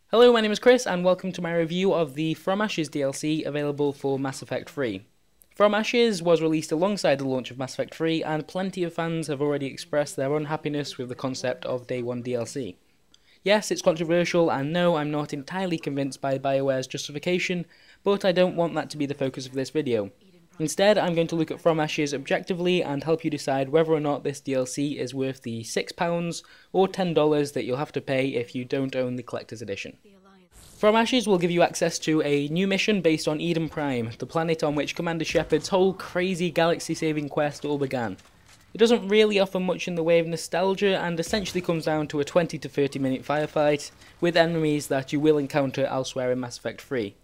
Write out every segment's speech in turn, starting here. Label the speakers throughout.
Speaker 1: Hello, my name is Chris and welcome to my review of the From Ashes DLC available for Mass Effect 3. From Ashes was released alongside the launch of Mass Effect 3 and plenty of fans have already expressed their unhappiness with the concept of Day 1 DLC. Yes, it's controversial and no, I'm not entirely convinced by BioWare's justification, but I don't want that to be the focus of this video. Instead, I'm going to look at From Ashes objectively and help you decide whether or not this DLC is worth the £6 or $10 that you'll have to pay if you don't own the Collector's Edition. From Ashes will give you access to a new mission based on Eden Prime, the planet on which Commander Shepard's whole crazy galaxy-saving quest all began. It doesn't really offer much in the way of nostalgia and essentially comes down to a 20 to 30 minute firefight with enemies that you will encounter elsewhere in Mass Effect 3.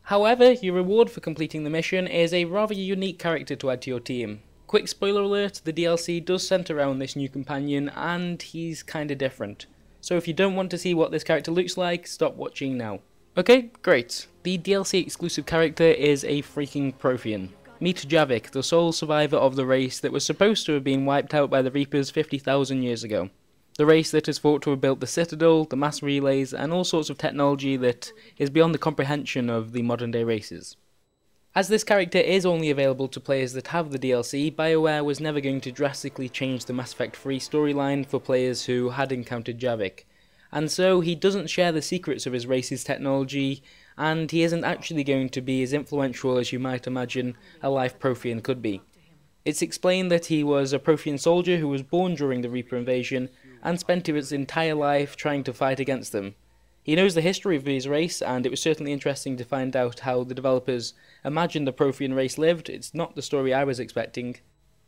Speaker 1: However, your reward for completing the mission is a rather unique character to add to your team. Quick spoiler alert, the DLC does centre around this new companion and he's kinda different. So if you don't want to see what this character looks like, stop watching now. Okay, great. The DLC exclusive character is a freaking Prothean. Meet Javik, the sole survivor of the race that was supposed to have been wiped out by the Reapers 50,000 years ago. The race that is thought to have built the Citadel, the mass relays, and all sorts of technology that is beyond the comprehension of the modern day races. As this character is only available to players that have the DLC, BioWare was never going to drastically change the Mass Effect 3 storyline for players who had encountered Javik. And so he doesn't share the secrets of his race's technology, and he isn't actually going to be as influential as you might imagine a live Prothean could be. It's explained that he was a Prothean soldier who was born during the Reaper invasion, and spent his entire life trying to fight against them. He knows the history of his race, and it was certainly interesting to find out how the developers imagined the Prothean race lived. It's not the story I was expecting.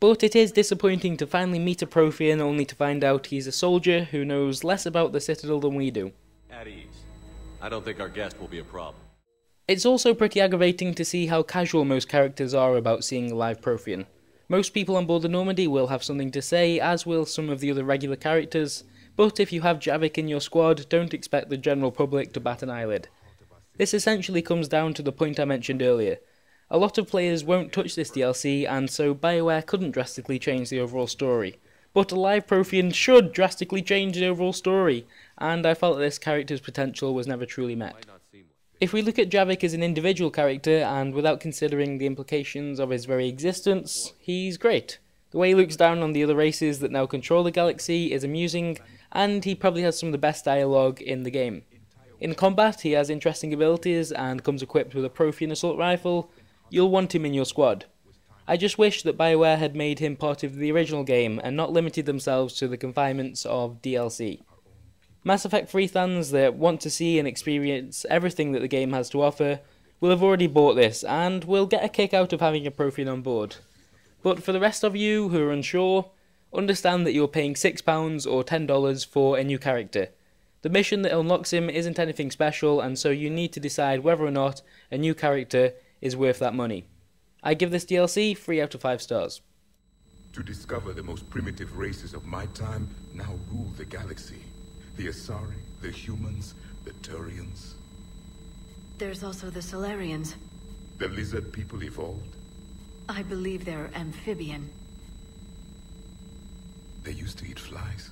Speaker 1: But it is disappointing to finally meet a Prothean only to find out he's a soldier who knows less about the Citadel than we do.
Speaker 2: At ease. I don't think our guest will be a problem.
Speaker 1: It's also pretty aggravating to see how casual most characters are about seeing a live Prothean. Most people on board the Normandy will have something to say, as will some of the other regular characters, but if you have Javik in your squad, don't expect the general public to bat an eyelid. This essentially comes down to the point I mentioned earlier. A lot of players won't touch this DLC, and so BioWare couldn't drastically change the overall story. But a live Prothean should drastically change the overall story, and I felt that this character's potential was never truly met. If we look at Javik as an individual character, and without considering the implications of his very existence, he's great. The way he looks down on the other races that now control the galaxy is amusing, and he probably has some of the best dialogue in the game. In combat, he has interesting abilities and comes equipped with a Prothean assault rifle. You'll want him in your squad. I just wish that BioWare had made him part of the original game and not limited themselves to the confinements of DLC. Mass Effect 3 fans that want to see and experience everything that the game has to offer will have already bought this and will get a kick out of having a Prothean on board. But for the rest of you who are unsure, understand that you're paying £6 or $10 for a new character. The mission that unlocks him isn't anything special, and so you need to decide whether or not a new character is worth that money. I give this DLC 3 out of 5 stars.
Speaker 3: To discover the most primitive races of my time now rule the galaxy. The Asari, the humans, the Turians.
Speaker 4: There's also the Solarians.
Speaker 3: The lizard people evolved.
Speaker 4: I believe they're amphibian.
Speaker 3: They used to eat flies.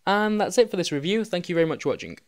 Speaker 1: And that's it for this review. Thank you very much for watching.